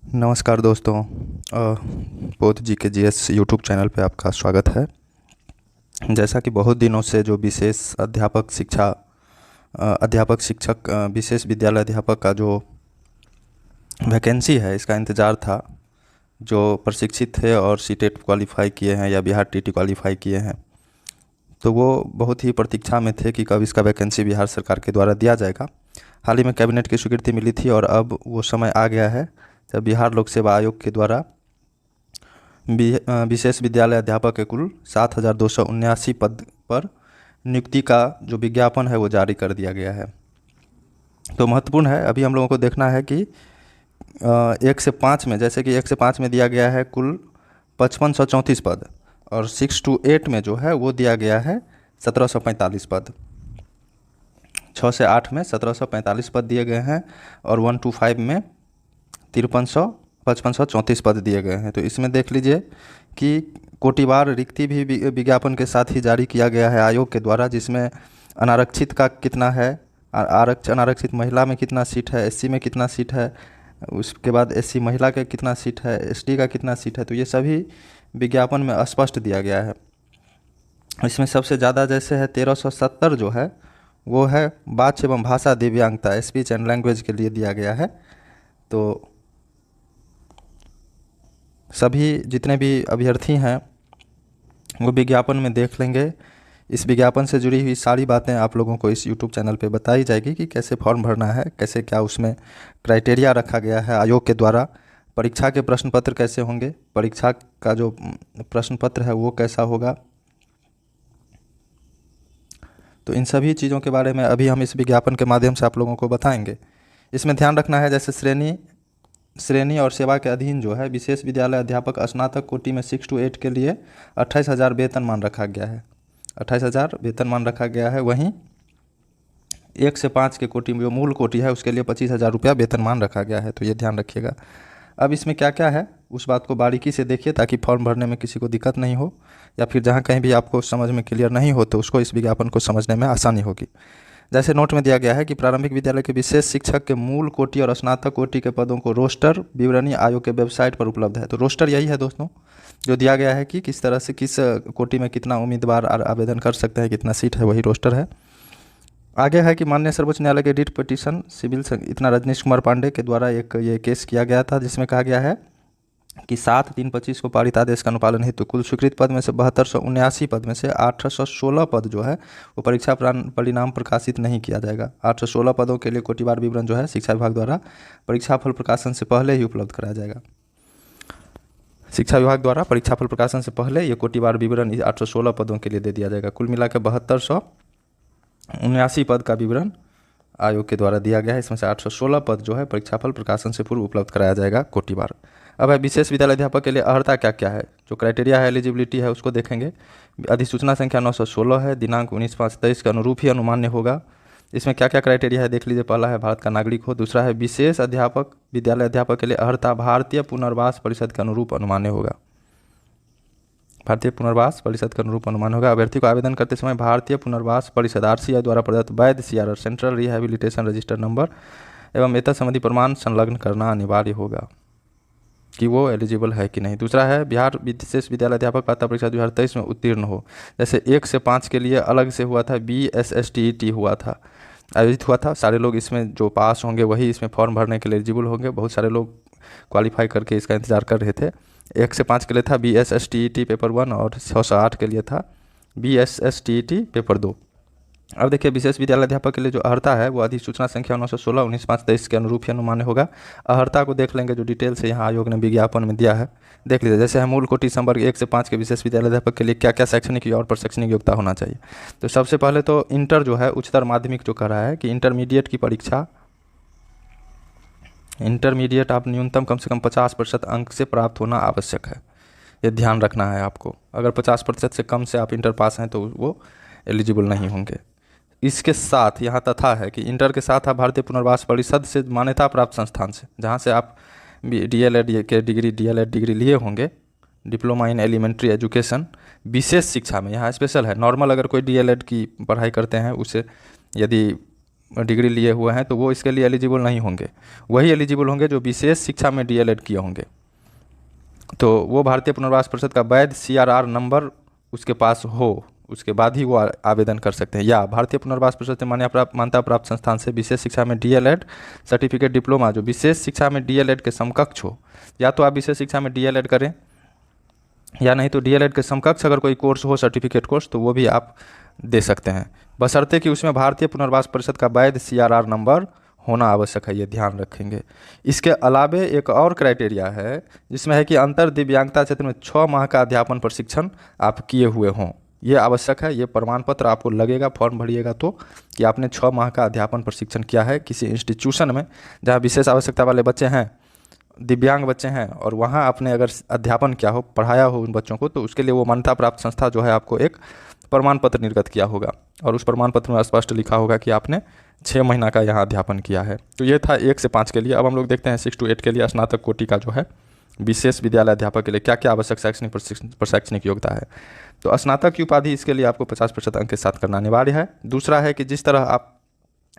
नमस्कार दोस्तों। बोध जी के जीएस यूट्यूब चैनल पे आपका स्वागत है। जैसा कि बहुत दिनों से जो विशेष अध्यापक शिक्षक विशेष विद्यालय अध्यापक का जो वैकेंसी है, इसका इंतज़ार था। जो प्रशिक्षित थे और सीटेट क्वालिफाई किए हैं या बिहार टीटी क्वालिफाई किए हैं, तो वो बहुत ही प्रतीक्षा में थे कि कब इसका वैकेंसी बिहार सरकार के द्वारा दिया जाएगा। हाल ही में कैबिनेट की स्वीकृति मिली थी और अब वो समय आ गया है जब बिहार लोक सेवा आयोग के द्वारा विशेष विद्यालय अध्यापक के कुल 7,279 पद पर नियुक्ति का जो विज्ञापन है वो जारी कर दिया गया है। तो महत्वपूर्ण है, अभी हम लोगों को देखना है कि 1 से 5 में, जैसे कि 1 से 5 में दिया गया है कुल 5534 पद, और 6 to 8 में जो है वो दिया गया है 1745 पद। 6 से 8 में 1745 पद दिए गए हैं और 1 to 5 में 5534 पद दिए गए हैं। तो इसमें देख लीजिए कि कोटिवार रिक्ति भी विज्ञापन के साथ ही जारी किया गया है आयोग के द्वारा, जिसमें अनारक्षित का कितना है, अनारक्षित महिला में कितना सीट है, एससी में कितना सीट है, उसके बाद एससी महिला का कितना सीट है, एसटी का कितना सीट है, तो ये सभी विज्ञापन में स्पष्ट दिया गया है। इसमें सबसे ज़्यादा जैसे है 1370 जो है वो है वाच्य एवं भाषा दिव्यांगता, स्पीच एंड लैंग्वेज के लिए दिया गया है। तो सभी जितने भी अभ्यर्थी हैं वो विज्ञापन में देख लेंगे। इस विज्ञापन से जुड़ी हुई सारी बातें आप लोगों को इस यूट्यूब चैनल पे बताई जाएगी कि कैसे फॉर्म भरना है, कैसे क्या उसमें क्राइटेरिया रखा गया है आयोग के द्वारा, परीक्षा के प्रश्न पत्र कैसे होंगे, परीक्षा का जो प्रश्न पत्र है वो कैसा होगा। तो इन सभी चीज़ों के बारे में अभी हम इस विज्ञापन के माध्यम से आप लोगों को बताएंगे। इसमें ध्यान रखना है, जैसे श्रेणी और सेवा के अधीन जो है विशेष विद्यालय अध्यापक स्नातक कोटि में 6 to 8 के लिए 28,000 वेतनमान रखा गया है। 28,000 वेतनमान रखा गया है। वहीं 1 से 5 के कोटि में जो मूल कोटि है उसके लिए 25,000 रुपया वेतनमान रखा गया है। तो ये ध्यान रखिएगा। अब इसमें क्या क्या है उस बात को बारीकी से देखिए, ताकि फॉर्म भरने में किसी को दिक्कत नहीं हो, या फिर जहाँ कहीं भी आपको समझ में क्लियर नहीं हो तो उसको इस विज्ञापन को समझने में आसानी होगी। जैसे नोट में दिया गया है कि प्रारंभिक विद्यालय के विशेष शिक्षक के मूल कोटि और स्नातक कोटि के पदों को रोस्टर विवरणी आयोग के वेबसाइट पर उपलब्ध है। तो रोस्टर यही है दोस्तों, जो दिया गया है कि किस तरह से किस कोटि में कितना उम्मीदवार आवेदन कर सकते हैं, कितना सीट है, वही रोस्टर है। आगे है कि माननीय सर्वोच्च न्यायालय के रिट पिटीशन सिविल इतना रजनीश कुमार पांडे के द्वारा एक ये केस किया गया था, जिसमें कहा गया है कि 7/3/25 को पारित आदेश का अनुपालन हेतु कुल स्वीकृत पद में से 7279 पद में से 816 पद जो है वो परीक्षा परिणाम प्रकाशित नहीं किया जाएगा। 816 पदों के लिए कोटिवार विवरण जो है शिक्षा विभाग द्वारा परीक्षाफल प्रकाशन से पहले ही उपलब्ध कराया जाएगा। शिक्षा विभाग द्वारा परीक्षाफल प्रकाशन से पहले ये कोटिवार विवरण 816 पदों के लिए दे दिया जाएगा। कुल मिलाकर 7279 पद का विवरण आयोग के द्वारा दिया गया है। इसमें से 816 पद जो है परीक्षाफल प्रकाशन से पूर्व उपलब्ध कराया जाएगा कोटिवार। अब है विशेष विद्यालय अध्यापक के लिए अर्हता क्या क्या है, जो क्राइटेरिया है, एलिजिबिलिटी है, उसको देखेंगे। अधिसूचना संख्या 916 है, दिनांक 19/5/23 के अनुरूप ही अनुमान्य होगा। इसमें क्या क्या क्राइटेरिया है देख लीजिए। पहला है भारत का नागरिक हो, दूसरा है विशेष अध्यापक विद्यालय अध्यापक के लिए अर्हता भारतीय पुनर्वास परिषद के अनुरूप अनुमान्य होगा। भारतीय पुनर्वास परिषद के अनुरूप अनुमान होगा। अभ्यर्थी को आवेदन करते समय भारतीय पुनर्वास परिषद RCI द्वारा प्रदत्त वैध CRR central rehabilitation register number एवं एतत् संबंधी प्रमाण संलग्न करना अनिवार्य होगा कि वो एलिजिबल है कि नहीं। दूसरा है बिहार विशेष विद्यालय अध्यापक पात्रता परीक्षा 2023 में उत्तीर्ण हो। जैसे 1 से 5 के लिए अलग से हुआ था, BSSTET हुआ था, आयोजित हुआ था। सारे लोग इसमें जो पास होंगे वही इसमें फॉर्म भरने के लिए एलिजिबल होंगे। बहुत सारे लोग क्वालिफाई करके इसका इंतज़ार कर रहे थे। 1 से 5 के लिए था BSSTET पेपर 1 और 6 से 8 के लिए था BSSTET पेपर 2। अब देखिए विशेष विद्यालय अध्यापक के लिए जो अर्हता है वो अधिसूचना संख्या 916 19/5/23 के अनुरूप ही अनुमान्य होगा। अर्हता को देख लेंगे, जो डिटेल से यहाँ आयोग ने विज्ञापन में दिया है देख लीजिए। जैसे है मूल कोटि संवर्ग 1 से 5 के विशेष विद्यालय अध्यापक के लिए क्या क्या शैक्षणिक और प्रशैक्षणिक योग्यता होना चाहिए। तो सबसे पहले तो इंटर जो है उच्चतर माध्यमिक जो कर रहा है कि इंटरमीडिएट की परीक्षा, इंटरमीडिएट आप न्यूनतम कम से कम 50% अंक से प्राप्त होना आवश्यक है। ये ध्यान रखना है आपको। अगर 50% से कम से आप इंटर पास हैं तो वो एलिजिबल नहीं होंगे। इसके साथ यहाँ तथा है कि इंटर के साथ आप भारतीय पुनर्वास परिषद से मान्यता प्राप्त संस्थान से, जहाँ से आप DLED के डिग्री DLED डिग्री लिए होंगे, डिप्लोमा इन एलिमेंट्री एजुकेशन विशेष शिक्षा में, यहाँ स्पेशल है। नॉर्मल अगर कोई DLED की पढ़ाई करते हैं उसे यदि डिग्री लिए हुए हैं तो वो इसके लिए एलिजिबल नहीं होंगे। वही एलिजिबल होंगे जो विशेष शिक्षा में डीएलएड किए होंगे। तो वो भारतीय पुनर्वास परिषद का वैध CRR नंबर उसके पास हो, उसके बाद ही वो आवेदन कर सकते हैं। या भारतीय पुनर्वास परिषद से मान्यता प्राप्त संस्थान से विशेष शिक्षा में डीएलएड सर्टिफिकेट डिप्लोमा जो विशेष शिक्षा में डीएलएड के समकक्ष हो, या तो आप विशेष शिक्षा में डीएलएड करें या नहीं तो डीएलएड के समकक्ष अगर कोई कोर्स हो, सर्टिफिकेट कोर्स, तो वो भी आप दे सकते हैं, बशर्ते कि उसमें भारतीय पुनर्वास परिषद का वैध CRR नंबर होना आवश्यक है, ये ध्यान रखेंगे। इसके अलावे एक और क्राइटेरिया है जिसमें है कि अंतर दिव्यांगता क्षेत्र में 6 माह का अध्यापन प्रशिक्षण आप किए हुए हों, ये आवश्यक है। ये प्रमाण पत्र आपको लगेगा फॉर्म भरिएगा तो, कि आपने 6 माह का अध्यापन प्रशिक्षण किया है किसी इंस्टीट्यूशन में जहाँ विशेष आवश्यकता वाले बच्चे हैं, दिव्यांग बच्चे हैं, और वहाँ आपने अगर अध्यापन किया हो, पढ़ाया हो उन बच्चों को, तो उसके लिए वो मान्यता प्राप्त संस्था जो है आपको एक प्रमाण पत्र निर्गत किया होगा और उस प्रमाण पत्र में स्पष्ट लिखा होगा कि आपने 6 महीना का यहाँ अध्यापन किया है। तो ये था 1 से 5 के लिए। अब हम लोग देखते हैं 6 to 8 के लिए स्नातक कोटि का जो है विशेष विद्यालय अध्यापक के लिए क्या क्या आवश्यक शैक्षणिक योग्यता है। तो स्नातक की उपाधि इसके लिए आपको 50% अंक के साथ करना अनिवार्य है। दूसरा है कि जिस तरह आप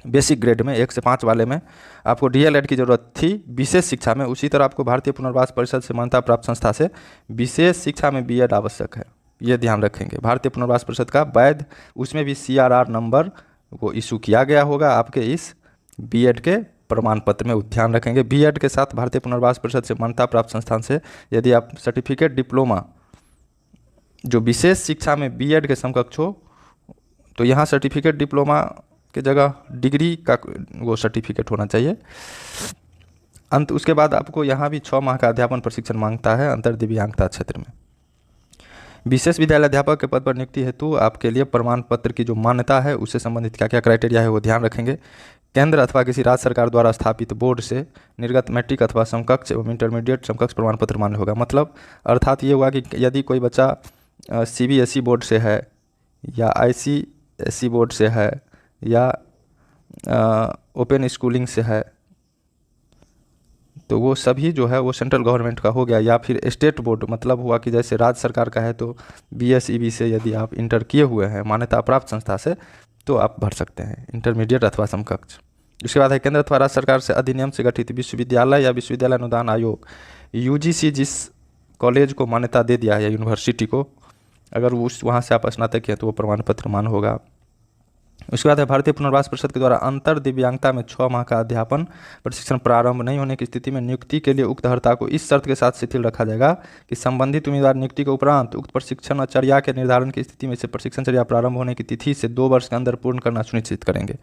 बेसिक ग्रेड में 1 से 5 वाले में आपको डीएलएड की ज़रूरत थी विशेष शिक्षा में, उसी तरह आपको भारतीय पुनर्वास परिषद से मान्यता प्राप्त संस्था से विशेष शिक्षा में बीएड आवश्यक है, ये ध्यान रखेंगे। भारतीय पुनर्वास परिषद का वैध उसमें भी CRR नंबर वो इशू किया गया होगा आपके इस बीएड के प्रमाण पत्र में, ध्यान रखेंगे। बीएड के साथ भारतीय पुनर्वास परिषद से मान्यता प्राप्त संस्थान से यदि आप सर्टिफिकेट डिप्लोमा जो विशेष शिक्षा में बीएड के समकक्ष हो, तो यहाँ सर्टिफिकेट डिप्लोमा के जगह डिग्री का वो सर्टिफिकेट होना चाहिए। उसके बाद आपको यहाँ भी 6 माह का अध्यापन प्रशिक्षण मांगता है अंतर दिव्यांगता क्षेत्र में। विशेष विद्यालय अध्यापक के पद पर नियुक्ति हेतु आपके लिए प्रमाण पत्र की जो मान्यता है उससे संबंधित क्या क्या क्राइटेरिया है वो ध्यान रखेंगे। केंद्र अथवा किसी राज्य सरकार द्वारा स्थापित बोर्ड से निर्गत मैट्रिक अथवा समकक्ष एवं इंटरमीडिएट समकक्ष प्रमाण पत्र मान्य होगा। मतलब अर्थात ये हुआ कि यदि कोई बच्चा CBSE बोर्ड से है या ICSE बोर्ड से है या ओपन स्कूलिंग से है, तो वो सभी जो है वो सेंट्रल गवर्नमेंट का हो गया, या फिर स्टेट बोर्ड, मतलब हुआ कि जैसे राज्य सरकार का है तो BSEB से यदि आप इंटर किए हुए हैं मान्यता प्राप्त संस्था से, तो आप भर सकते हैं इंटरमीडिएट अथवा समकक्ष। उसके बाद है केंद्र अथवा राज्य सरकार से अधिनियम से गठित विश्वविद्यालय या विश्वविद्यालय अनुदान आयोग UGC जिस कॉलेज को मान्यता दे दिया है या यूनिवर्सिटी को, अगर वो वहाँ से आप स्नातक किए तो वो प्रमाण पत्र मान्य होगा। उसके बाद है भारतीय पुनर्वास परिषद के द्वारा अंतर दिव्यांगता में 6 माह का अध्यापन प्रशिक्षण प्रारंभ नहीं होने की स्थिति में नियुक्ति के लिए उक्त अर्हता को इस शर्त के साथ शिथिल रखा जाएगा कि संबंधित उम्मीदवार नियुक्ति के उपरांत उक्त प्रशिक्षण चर्या के निर्धारण की स्थिति में से प्रशिक्षण चर्या प्रारंभ होने की तिथि से 2 वर्ष के अंदर पूर्ण करना सुनिश्चित करेंगे।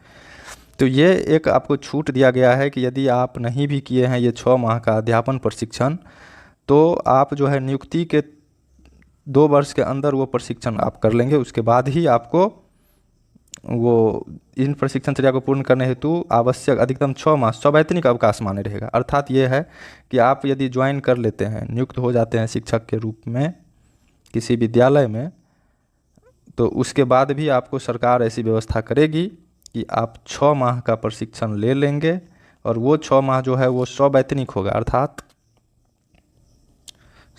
तो ये एक आपको छूट दिया गया है कि यदि आप नहीं भी किए हैं ये 6 माह का अध्यापन प्रशिक्षण, तो आप जो है नियुक्ति के 2 वर्ष के अंदर वो प्रशिक्षण आप कर लेंगे। उसके बाद ही आपको वो इन प्रशिक्षण चर्या को पूर्ण करने हेतु आवश्यक अधिकतम 6 माह सवैतनिक अवकाश मान्य रहेगा। अर्थात ये है कि आप यदि ज्वाइन कर लेते हैं, नियुक्त हो जाते हैं शिक्षक के रूप में किसी विद्यालय में, तो उसके बाद भी आपको सरकार ऐसी व्यवस्था करेगी कि आप 6 माह का प्रशिक्षण ले लेंगे और वो 6 माह जो है वो सवैतनिक होगा। अर्थात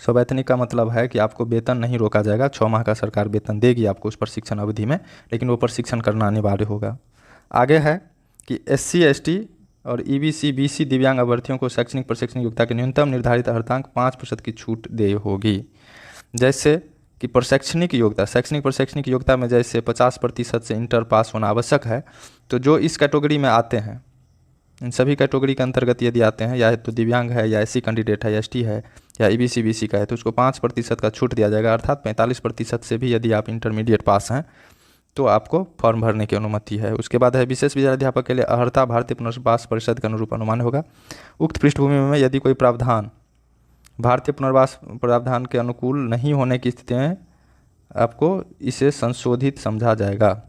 सवैतनिक का मतलब है कि आपको वेतन नहीं रोका जाएगा, 6 माह का सरकार वेतन देगी आपको उस प्रशिक्षण अवधि में, लेकिन वो प्रशिक्षण करना अनिवार्य होगा। आगे है कि SC ST और EBC BC दिव्यांग अभ्यर्थियों को शैक्षणिक प्रशिक्षण योग्यता के न्यूनतम निर्धारित अर्हतांक 5% की छूट दे होगी। जैसे कि शैक्षणिक प्रशैक्षणिक योग्यता में जैसे 50% से इंटर पास होना आवश्यक है, तो जो इस कैटेगरी में आते हैं, इन सभी कैटेगरी के अंतर्गत यदि आते हैं, या तो दिव्यांग है या SC कैंडिडेट है या ST है या EBC BC का है, तो उसको 5% का छूट दिया जाएगा। अर्थात 45% से भी यदि आप इंटरमीडिएट पास हैं तो आपको फॉर्म भरने की अनुमति है। उसके बाद है विशेष विद्यालय अध्यापक के लिए अर्हता भारतीय पुनर्वास परिषद के अनुरूप अनुमान होगा। उक्त पृष्ठभूमि में यदि कोई प्रावधान भारतीय पुनर्वास प्रावधान के अनुकूल नहीं होने की स्थिति में आपको इसे संशोधित समझा जाएगा।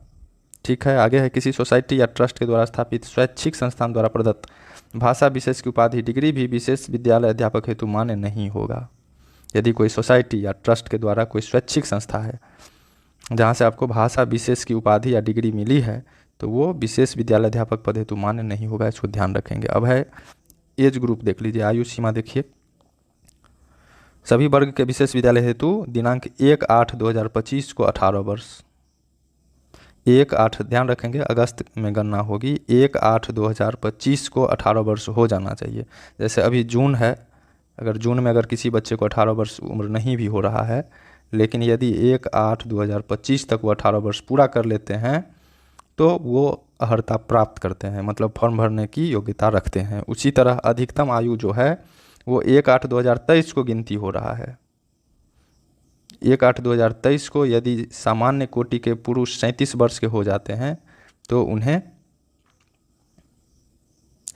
ठीक है। आगे है किसी सोसाइटी या ट्रस्ट के द्वारा स्थापित स्वैच्छिक संस्थान द्वारा प्रदत्त भाषा विशेष की उपाधि डिग्री भी विशेष विद्यालय अध्यापक हेतु मान्य नहीं होगा। यदि कोई सोसाइटी या ट्रस्ट के द्वारा कोई स्वैच्छिक संस्था है जहाँ से आपको भाषा विशेष की उपाधि या डिग्री मिली है, तो वो विशेष विद्यालय अध्यापक पद हेतु मान्य नहीं होगा, इसको ध्यान रखेंगे। अब है एज ग्रुप देख लीजिए, आयु सीमा देखिए। सभी वर्ग के विशेष विद्यालय हेतु दिनांक 1/8/2025 को 18 वर्ष, 1/8 ध्यान रखेंगे, अगस्त में गणना होगी, 1/8/2025 को 18 वर्ष हो जाना चाहिए। जैसे अभी जून है, अगर जून में अगर किसी बच्चे को 18 वर्ष उम्र नहीं भी हो रहा है, लेकिन यदि 1/8/2025 तक वो 18 वर्ष पूरा कर लेते हैं तो वो अर्हता प्राप्त करते हैं, मतलब फॉर्म भरने की योग्यता रखते हैं। उसी तरह अधिकतम आयु जो है वो 1/8/2023 को गिनती हो रहा है। 1/8/2023 को यदि सामान्य कोटि के पुरुष 37 वर्ष के हो जाते हैं तो उन्हें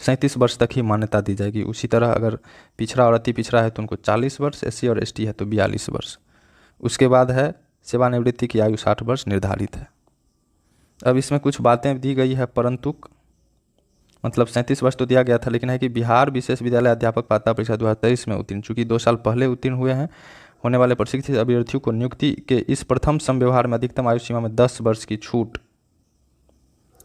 37 वर्ष तक ही मान्यता दी जाएगी। उसी तरह अगर पिछड़ा और अति पिछड़ा है तो उनको 40 वर्ष, SC और ST है तो 42 वर्ष। उसके बाद है सेवानिवृत्ति की आयु 60 वर्ष निर्धारित है। अब इसमें कुछ बातें दी गई है परंतु, मतलब 37 वर्ष तो दिया गया था, लेकिन है कि बिहार विशेष विद्यालय अध्यापक पात्रता परीक्षा 2023 में उत्तीर्ण, चूँकि 2 साल पहले उत्तीर्ण हुए हैं, होने वाले प्रशिक्षित अभ्यर्थियों को नियुक्ति के इस प्रथम समव्यवहार में अधिकतम आयु सीमा में 10 वर्ष की छूट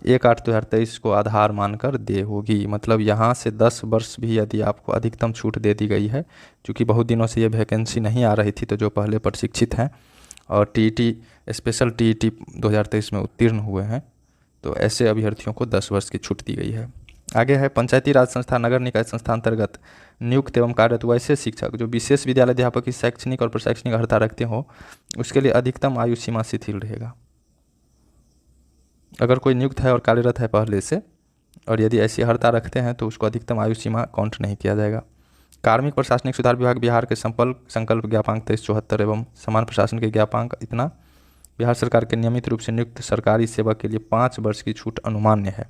1/8/2023 को आधार मानकर दे होगी। मतलब यहाँ से 10 वर्ष भी यदि आपको अधिकतम छूट दे दी गई है, क्योंकि बहुत दिनों से ये वैकेंसी नहीं आ रही थी, तो जो पहले प्रशिक्षित हैं और TET स्पेशल TET 2023 में उत्तीर्ण हुए हैं, तो ऐसे अभ्यर्थियों को 10 वर्ष की छूट दी गई है। आगे है पंचायती राज संस्था, नगर निकाय संस्था अंतर्गत नियुक्त एवं कार्यरत वैसे शिक्षक जो विशेष विद्यालय अध्यापक की शैक्षणिक और प्रशैक्षणिक अर्हता रखते हो, उसके लिए अधिकतम आयु सीमा शिथिल रहेगा। अगर कोई नियुक्त है और कार्यरत है पहले से और यदि ऐसी अर्हता रखते हैं तो उसको अधिकतम आयु सीमा काउंट नहीं किया जाएगा। कार्मिक प्रशासनिक सुधार विभाग बिहार के संकल्प ज्ञापांक 2374 एवं समान प्रशासन के ज्ञापांक इतना बिहार सरकार के नियमित रूप से नियुक्त सरकारी सेवक के लिए 5 वर्ष की छूट अनुमान्य है,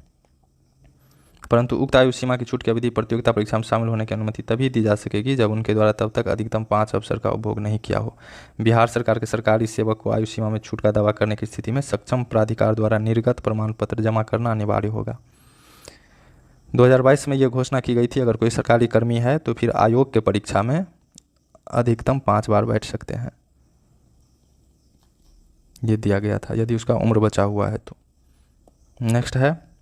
परंतु उक्त आयु सीमा की छूट की अवधि प्रतियोगिता परीक्षा में शामिल होने की अनुमति तभी दी जा सकेगी जब उनके द्वारा तब तक अधिकतम 5 अवसर का उपभोग नहीं किया हो। बिहार सरकार के सरकारी सेवक को आयु सीमा में छूट का दावा करने की स्थिति में सक्षम प्राधिकार द्वारा निर्गत प्रमाण पत्र जमा करना अनिवार्य होगा। 2022 में यह घोषणा की गई थी, अगर कोई सरकारी कर्मी है तो फिर आयोग के परीक्षा में अधिकतम 5 बार बैठ सकते हैं, ये दिया गया था यदि उसका उम्र बचा हुआ है तो। नेक्स्ट है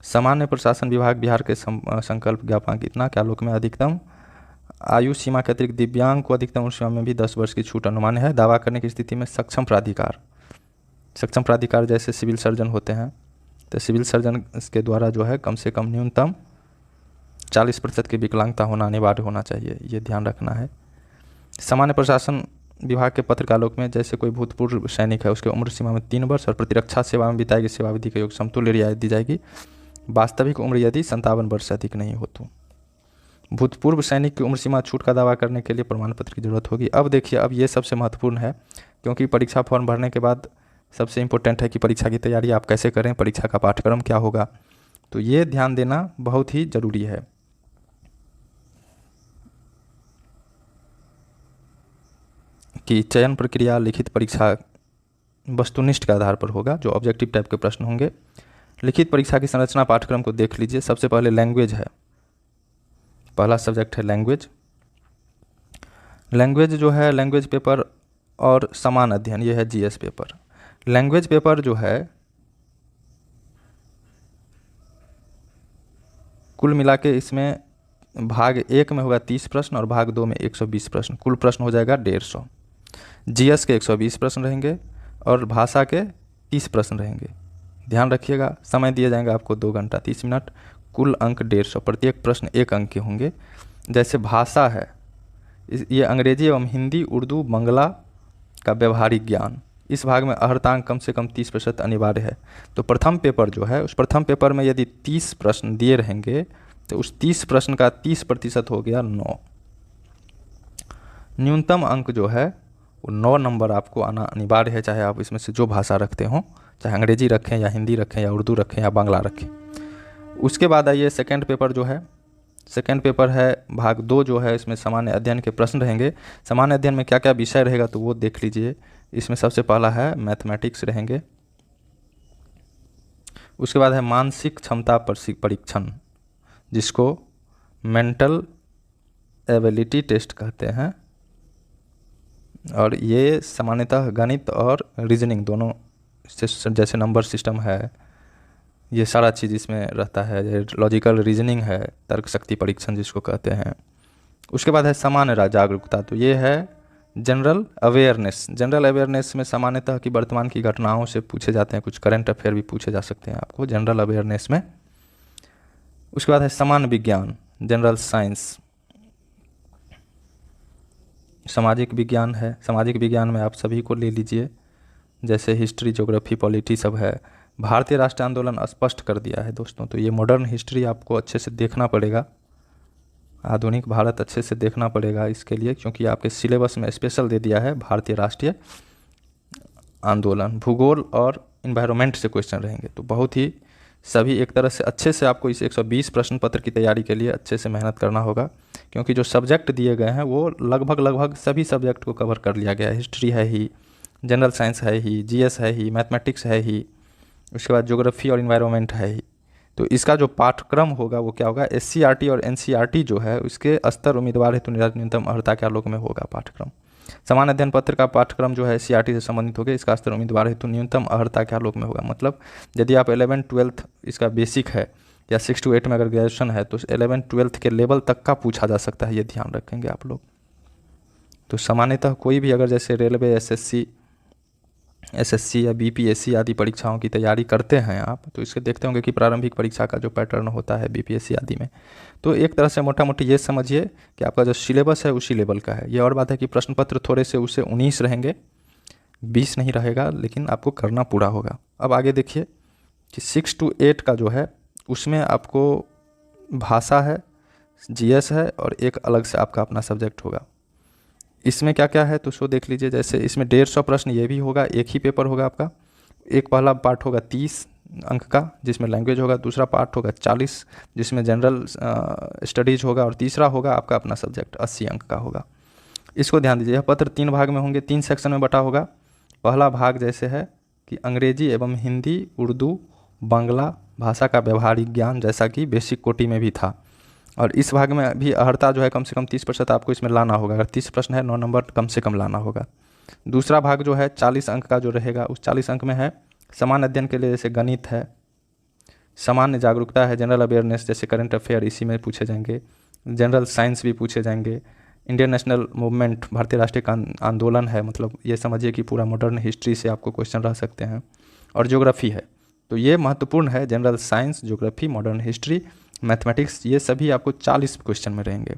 सामान्य प्रशासन विभाग बिहार के संकल्प ज्ञापांक इतना के आलोक में अधिकतम आयु सीमा के अतिरिक्त दिव्यांग को अधिकतम उम्र सीमा में भी 10 वर्ष की छूट अनुमान्य है। दावा करने की स्थिति में सक्षम प्राधिकार जैसे सिविल सर्जन होते हैं, तो सिविल सर्जन के द्वारा जो है कम से कम न्यूनतम 40% की विकलांगता होना अनिवार्य होना चाहिए, ये ध्यान रखना है। सामान्य प्रशासन विभाग के पत्र के आलोक में जैसे कोई भूतपूर्व सैनिक है उसके उम्र सीमा में 3 वर्ष और प्रतिरक्षा सेवा में बिताई गई सेवा अवधि के योग समतुल्य रियायत दी जाएगी, वास्तविक उम्र यदि 57 वर्ष से अधिक नहीं हो तो। भूतपूर्व सैनिक की उम्र सीमा छूट का दावा करने के लिए प्रमाण पत्र की जरूरत होगी। अब देखिए, अब ये सबसे महत्वपूर्ण है, क्योंकि परीक्षा फॉर्म भरने के बाद सबसे इम्पोर्टेंट है कि परीक्षा की तैयारी आप कैसे करें, परीक्षा का पाठ्यक्रम क्या होगा, तो ये ध्यान देना बहुत ही जरूरी है। कि चयन प्रक्रिया लिखित परीक्षा वस्तुनिष्ठ के आधार पर होगा, जो ऑब्जेक्टिव टाइप के प्रश्न होंगे। लिखित परीक्षा की संरचना पाठ्यक्रम को देख लीजिए। सबसे पहले लैंग्वेज है, पहला सब्जेक्ट है लैंग्वेज। लैंग्वेज जो है, लैंग्वेज पेपर और समान अध्ययन, ये है GS पेपर। लैंग्वेज पेपर जो है कुल मिला के इसमें भाग 1 में होगा 30 प्रश्न और भाग 2 में 120 प्रश्न, कुल प्रश्न हो जाएगा 150। GS के 120 प्रश्न रहेंगे और भाषा के 30 प्रश्न रहेंगे। ध्यान रखिएगा, समय दिए जाएंगे आपको 2 घंटा 30 मिनट, कुल अंक 150, प्रत्येक प्रश्न 1 अंक के होंगे। जैसे भाषा है, ये अंग्रेजी एवं हिंदी, उर्दू, बंगला का व्यवहारिक ज्ञान, इस भाग में अर्हतांक कम से कम 30% अनिवार्य है। तो प्रथम पेपर जो है, उस प्रथम पेपर में यदि 30 प्रश्न दिए रहेंगे तो उस 30 प्रश्न का 30% हो गया 9। न्यूनतम अंक जो है वो 9 नंबर आपको आना अनिवार्य है, चाहे आप इसमें से जो भाषा रखते हों, चाहे अंग्रेजी रखें या हिंदी रखें या उर्दू रखें या बांग्ला रखें। उसके बाद आइए सेकंड पेपर जो है, सेकंड पेपर है भाग 2 जो है, इसमें सामान्य अध्ययन के प्रश्न रहेंगे। सामान्य अध्ययन में क्या क्या विषय रहेगा तो वो देख लीजिए। इसमें सबसे पहला है मैथमेटिक्स रहेंगे। उसके बाद है मानसिक क्षमता परीक्षण, जिसको मेंटल एबिलिटी टेस्ट कहते हैं, और ये सामान्यतः गणित और रीजनिंग दोनों जैसे नंबर सिस्टम है, ये सारा चीज़ इसमें रहता है। लॉजिकल रीजनिंग है, तर्क शक्ति परीक्षण जिसको कहते हैं। उसके बाद है सामान्य जागरूकता, तो ये है जनरल अवेयरनेस में सामान्यतः कि वर्तमान की घटनाओं से पूछे जाते हैं, कुछ करंट अफेयर भी पूछे जा सकते हैं आपको जनरल अवेयरनेस में। उसके बाद है सामान्य विज्ञान, जनरल साइंस। सामाजिक विज्ञान है, सामाजिक विज्ञान में आप सभी को ले लीजिए, जैसे हिस्ट्री, ज्योग्राफी, पॉलिटी सब है। भारतीय राष्ट्रीय आंदोलन स्पष्ट कर दिया है दोस्तों, तो ये मॉडर्न हिस्ट्री आपको अच्छे से देखना पड़ेगा, आधुनिक भारत अच्छे से देखना पड़ेगा इसके लिए, क्योंकि आपके सिलेबस में स्पेशल दे दिया है भारतीय राष्ट्रीय आंदोलन। भूगोल और इन्वायरमेंट से क्वेश्चन रहेंगे, तो बहुत ही सभी एक तरह से अच्छे से आपको इस 120 प्रश्न पत्र की तैयारी के लिए अच्छे से मेहनत करना होगा, क्योंकि जो सब्जेक्ट दिए गए हैं वो लगभग सभी सब्जेक्ट को कवर कर लिया गया है। हिस्ट्री है ही, जनरल साइंस है ही, जीएस है ही, मैथमेटिक्स है ही, उसके बाद ज्योग्राफी और इन्वायरमेंट है ही। तो इसका जो पाठ्यक्रम होगा वो क्या होगा, एससीईआरटी और एनसीईआरटी जो है उसके स्तर उम्मीदवार हेतु न्यूनतम अर्हता के आलोक में होगा पाठ्यक्रम। सामान्य अध्ययन पत्र का पाठ्यक्रम जो है एससीईआरटी से संबंधित होगा, इसका स्तर उम्मीदवार हेतु न्यूनतम अर्हता के आलोक में होगा। मतलब यदि आप 11th-12th इसका बेसिक है या 6 to 8 में अगर ग्रेजुएशन है तो 11th-12th के लेवल तक का पूछा जा सकता है, ये ध्यान रखेंगे आप लोग। तो सामान्यतः कोई भी अगर जैसे रेलवे, एसएससी या बीपीएससी आदि परीक्षाओं की तैयारी करते हैं आप, तो इसके देखते होंगे कि प्रारंभिक परीक्षा का जो पैटर्न होता है बीपीएससी आदि में, तो एक तरह से मोटा मोटी ये समझिए कि आपका जो सिलेबस है उसी लेवल का है। ये और बात है कि प्रश्न पत्र थोड़े से उससे 19 रहेंगे, 20 नहीं रहेगा, लेकिन आपको करना पूरा होगा। अब आगे देखिए कि 6 to 8 का जो है उसमें आपको भाषा है, जीएस है और एक अलग से आपका अपना सब्जेक्ट होगा। इसमें क्या क्या है तो सो देख लीजिए, जैसे इसमें 150 प्रश्न ये भी होगा, एक ही पेपर होगा आपका। एक पहला पार्ट होगा 30 अंक का जिसमें लैंग्वेज होगा, दूसरा पार्ट होगा 40 जिसमें जनरल स्टडीज होगा, और तीसरा होगा आपका अपना सब्जेक्ट 80 अंक का होगा। इसको ध्यान दीजिए, यह पत्र 3 भाग में होंगे, 3 सेक्शन में बटा होगा। पहला भाग जैसे है कि अंग्रेजी एवं हिंदी, उर्दू, बांग्ला भाषा का व्यवहारिक ज्ञान, जैसा कि बेसिक कोटि में भी था। और इस भाग में भी अर्हता जो है कम से कम 30% आपको इसमें लाना होगा। अगर 30 प्रश्न है 9 नंबर कम से कम लाना होगा। दूसरा भाग जो है 40 अंक का जो रहेगा, उस 40 अंक में है सामान्य अध्ययन के लिए, जैसे गणित है, सामान्य जागरूकता है, जनरल अवेयरनेस जैसे करंट अफेयर इसी में पूछे जाएंगे, जनरल साइंस भी पूछे जाएंगे, इंडियन नेशनल मूवमेंट भारतीय राष्ट्रीय आंदोलन है, मतलब ये समझिए कि पूरा मॉडर्न हिस्ट्री से आपको क्वेश्चन रह सकते हैं, और ज्योग्राफी है। तो ये महत्वपूर्ण है, general science, geography, modern history, mathematics, ये सभी आपको 40 क्वेश्चन में रहेंगे।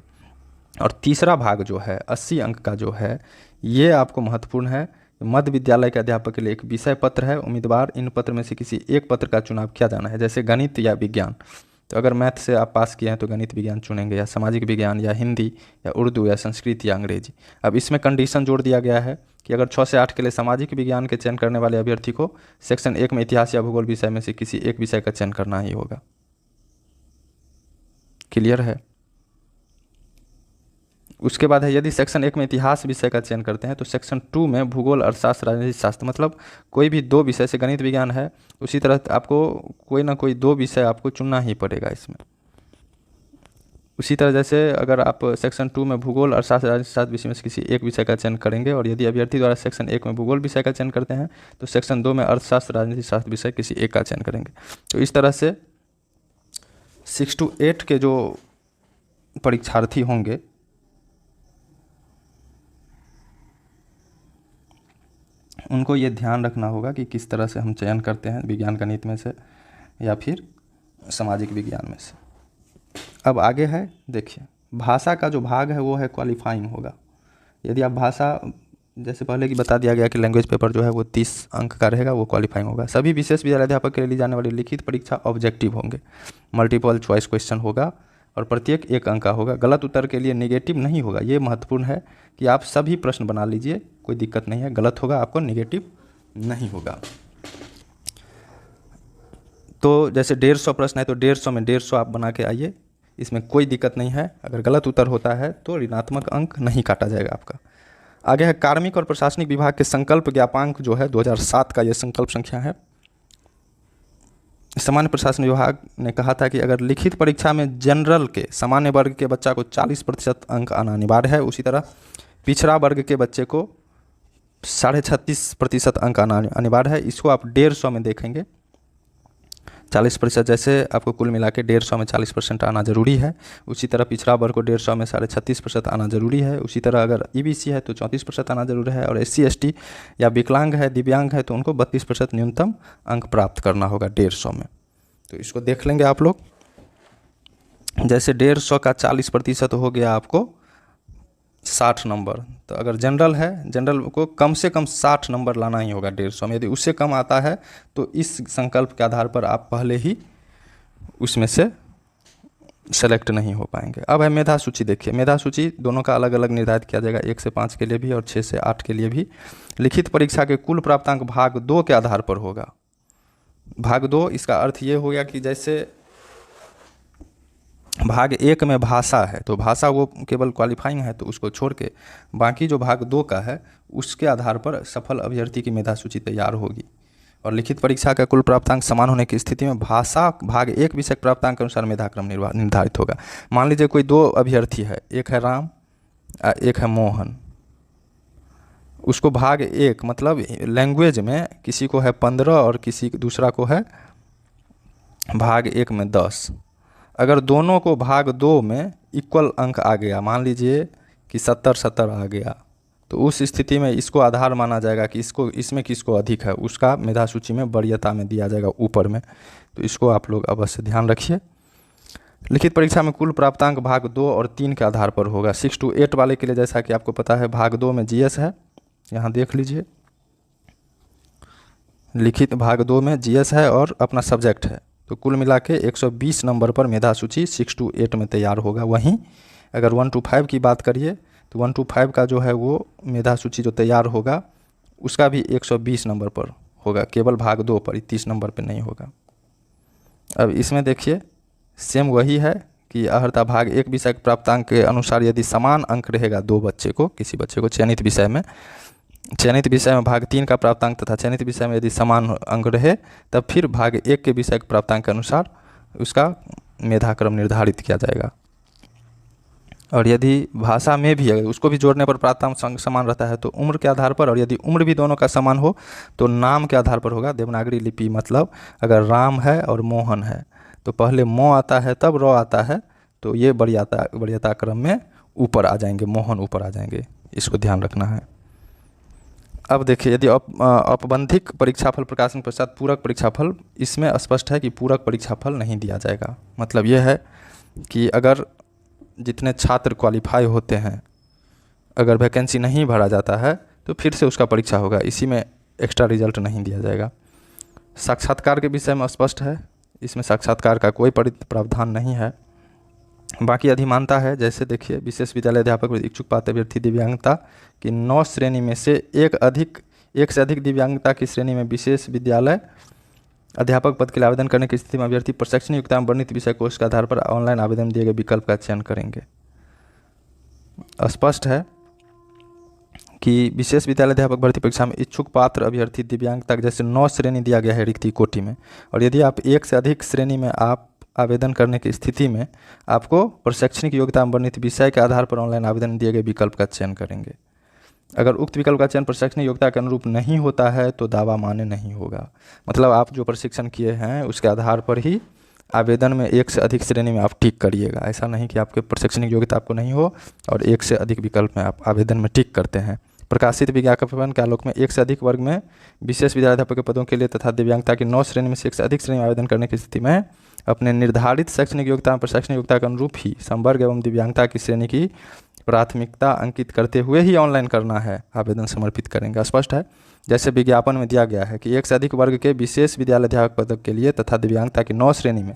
और तीसरा भाग जो है 80 अंक का जो है, ये आपको महत्वपूर्ण है। मध्य विद्यालय के अध्यापक के लिए एक विषय पत्र है, उम्मीदवार इन पत्र में से किसी एक पत्र का चुनाव किया जाना है, जैसे गणित या विज्ञान। तो अगर मैथ से आप पास किए हैं तो गणित विज्ञान चुनेंगे, या सामाजिक विज्ञान या हिंदी या उर्दू या संस्कृत या अंग्रेजी। अब इसमें कंडीशन जोड़ दिया गया है कि अगर 6 से 8 के लिए सामाजिक विज्ञान के चयन करने वाले अभ्यर्थी को सेक्शन 1 में इतिहास या भूगोल विषय में से किसी एक विषय का चयन करना ही होगा। क्लियर है? उसके बाद है, यदि सेक्शन 1 में इतिहास विषय का चयन करते हैं तो सेक्शन 2 में भूगोल, अर्थशास्त्र, राजनीति शास्त्र, मतलब कोई भी 2 विषय से गणित विज्ञान है, उसी तरह आपको कोई ना कोई 2 विषय आपको चुनना ही पड़ेगा इसमें। उसी तरह जैसे अगर आप सेक्शन 2 में भूगोल, अर्थशास्त्र, राजनीति शास्त्र विषय में से किसी एक विषय का चयन करेंगे, और यदि अभ्यर्थी द्वारा सेक्शन 1 में भूगोल विषय का चयन करते हैं तो सेक्शन 2 में अर्थशास्त्र, राजनीति शास्त्र विषय किसी एक का चयन करेंगे। तो इस तरह से 6 to 8 के जो परीक्षार्थी होंगे उनको ये ध्यान रखना होगा कि किस तरह से हम चयन करते हैं, विज्ञान गणित में से या फिर सामाजिक विज्ञान में से। अब आगे है, देखिए भाषा का जो भाग है वो है क्वालिफाइंग होगा। यदि आप भाषा, जैसे पहले की बता दिया गया कि लैंग्वेज पेपर जो है वो 30 अंक का रहेगा, वो क्वालिफाइंग होगा। सभी विशेष विद्यालय अध्यापक के लिए ली जाने वाली लिखित परीक्षा ऑब्जेक्टिव होंगे, मल्टीपल चॉइस क्वेश्चन होगा और प्रत्येक 1 अंक का होगा। गलत उत्तर के लिए नेगेटिव नहीं होगा। ये महत्वपूर्ण है कि आप सभी प्रश्न बना लीजिए, कोई दिक्कत नहीं है। गलत होगा आपको नेगेटिव नहीं होगा। तो जैसे 150 प्रश्न है तो 150 में 150 आप बना के आइए, इसमें कोई दिक्कत नहीं है। अगर गलत उत्तर होता है तो ऋणात्मक अंक नहीं काटा जाएगा आपका। आगे है कार्मिक और प्रशासनिक विभाग के संकल्प ज्ञापांक जो है 2007 का ये संकल्प संख्या है। सामान्य प्रशासन विभाग ने कहा था कि अगर लिखित परीक्षा में जनरल के सामान्य वर्ग के बच्चा को 40% अंक आना अनिवार्य है, उसी तरह पिछड़ा वर्ग के बच्चे को 36.5% अंक आना अनिवार्य है। इसको आप 150 में देखेंगे 40%, जैसे आपको कुल मिला के 150 में 40% आना ज़रूरी है, उसी तरह पिछड़ा वर्ग को 150 में 36.5% आना ज़रूरी है। उसी तरह अगर ईबीसी है तो 34% आना ज़रूरी है, और SC ST या विकलांग है, दिव्यांग है, तो उनको 32% न्यूनतम अंक प्राप्त करना होगा 150 में। तो इसको देख लेंगे आप लोग। जैसे 150 का 40% हो गया आपको 60 नंबर। तो अगर जनरल है, जनरल को कम से कम 60 नंबर लाना ही होगा 150 में। यदि उससे कम आता है तो इस संकल्प के आधार पर आप पहले ही उसमें से सेलेक्ट नहीं हो पाएंगे। अब है मेधा सूची। देखिए, मेधा सूची दोनों का अलग अलग निर्धारित किया जाएगा, 1 से 5 के लिए भी और 6 से 8 के लिए भी। लिखित परीक्षा के कुल प्राप्तांक भाग 2 के आधार पर होगा। भाग 2 इसका अर्थ ये हो गया कि जैसे भाग 1 में भाषा है तो भाषा वो केवल क्वालिफाइंग है, तो उसको छोड़ के बाकी जो भाग 2 का है उसके आधार पर सफल अभ्यर्थी की मेधा सूची तैयार होगी। और लिखित परीक्षा का कुल प्राप्तांक समान होने की स्थिति में भाषा भाग 1 विषय प्राप्तांक के अनुसार मेधाक्रम निर्धारित होगा। मान लीजिए कोई 2 अभ्यर्थी है, एक है राम, एक है मोहन। उसको भाग 1 मतलब लैंग्वेज में किसी को है 15 और किसी दूसरा को है भाग 1 में 10। अगर दोनों को भाग 2 में इक्वल अंक आ गया, मान लीजिए कि 70-70 आ गया, तो उस स्थिति में इसको आधार माना जाएगा कि इसमें किसको अधिक है, उसका मेधा सूची में वरीयता में दिया जाएगा ऊपर में। तो इसको आप लोग अवश्य ध्यान रखिए। लिखित परीक्षा में कुल प्राप्तांक भाग 2 और 3 के आधार पर होगा। 6 to 8 वाले के लिए जैसा कि आपको पता है भाग 2 में GS है, यहाँ देख लीजिए, लिखित भाग 2 में GS है और अपना सब्जेक्ट है। तो कुल मिला के 120 नंबर पर मेधा सूची 6 to 8 में तैयार होगा। वहीं अगर 1 to 5 की बात करिए तो 1 to 5 का जो है वो मेधा सूची जो तैयार होगा उसका भी 120 नंबर पर होगा, केवल भाग 2 पर, 30 नंबर पर नहीं होगा। अब इसमें देखिए सेम वही है कि अर्हता भाग 1 विषय के प्राप्तांक के अनुसार यदि समान अंक रहेगा किसी बच्चे को चयनित विषय में भाग 3 का प्राप्तांक तथा चयनित विषय में यदि समान अंक रहे तब फिर भाग 1 के विषय के प्राप्तांक के अनुसार उसका मेधाक्रम निर्धारित किया जाएगा। और यदि भाषा में भी अगर उसको भी जोड़ने पर प्राप्तांक समान रहता है तो उम्र के आधार पर, और यदि उम्र भी दोनों का समान हो तो नाम के आधार पर होगा। देवनागरी लिपि मतलब अगर राम है और मोहन है तो पहले मो आता है तब र आता है, तो ये वरीयता क्रम में ऊपर आ जाएंगे, मोहन ऊपर आ जाएंगे, इसको ध्यान रखना है। अब देखिए, यदि औपबंधिक परीक्षाफल प्रकाशन के पश्चात पूरक परीक्षाफल, इसमें स्पष्ट है कि पूरक परीक्षाफल नहीं दिया जाएगा। मतलब यह है कि अगर जितने छात्र क्वालिफाई होते हैं, अगर वैकेंसी नहीं भरा जाता है तो फिर से उसका परीक्षा होगा, इसी में एक्स्ट्रा रिजल्ट नहीं दिया जाएगा। साक्षात्कार के विषय में स्पष्ट है, इसमें साक्षात्कार का कोई प्रावधान नहीं है। बाकी अधिमानता है, जैसे देखिए विशेष विद्यालय अध्यापक इच्छुक पात्र अभ्यर्थी दिव्यांगता की 9 श्रेणी में से एक से अधिक दिव्यांगता की श्रेणी में विशेष विद्यालय अध्यापक पद के लिए आवेदन करने की स्थिति में अभ्यर्थी प्रशिक्षण योग्यता में वर्णित विषय कोष के आधार पर ऑनलाइन आवेदन दिए गए विकल्प का चयन करेंगे। स्पष्ट है कि विशेष विद्यालय अध्यापक भर्ती परीक्षा में इच्छुक पात्र अभ्यर्थी दिव्यांगता जैसे 9 श्रेणी दिया गया है रिक्ति कोटि में, और यदि आप 1 से अधिक श्रेणी में आप आवेदन करने की स्थिति में आपको प्रशैक्षणिक योग्यता में वर्णित विषय के आधार पर ऑनलाइन आवेदन दिए गए विकल्प का चयन करेंगे। अगर उक्त विकल्प का चयन प्रशैक्षणिक योग्यता के अनुरूप नहीं होता है तो दावा मान्य नहीं होगा। मतलब आप जो प्रशिक्षण किए हैं उसके आधार पर ही आवेदन में 1 से अधिक श्रेणी में आप टिक करिएगा। ऐसा नहीं कि आपके प्रशैक्षणिक योग्यता आपको नहीं हो और 1 से अधिक विकल्प में आप आवेदन में टिक करते हैं। प्रकाशित विज्ञापन के आलोक में 1 से अधिक वर्ग में विशेष विद्यालय अध्यापक के पदों के लिए तथा दिव्यांगता की 9 श्रेणी में से 1 से अधिक श्रेणी में आवेदन करने की स्थिति में अपने निर्धारित शैक्षणिक योग्यता और प्रशैक्षणिक योग्यता के अनुरूप ही संवर्ग एवं दिव्यांगता की श्रेणी की प्राथमिकता अंकित करते हुए ही ऑनलाइन करना है, आवेदन समर्पित करेंगे। स्पष्ट है, जैसे विज्ञापन में दिया गया है कि 1 से अधिक वर्ग के विशेष विद्यालय अध्यापक पद के लिए तथा दिव्यांगता की 9 श्रेणी में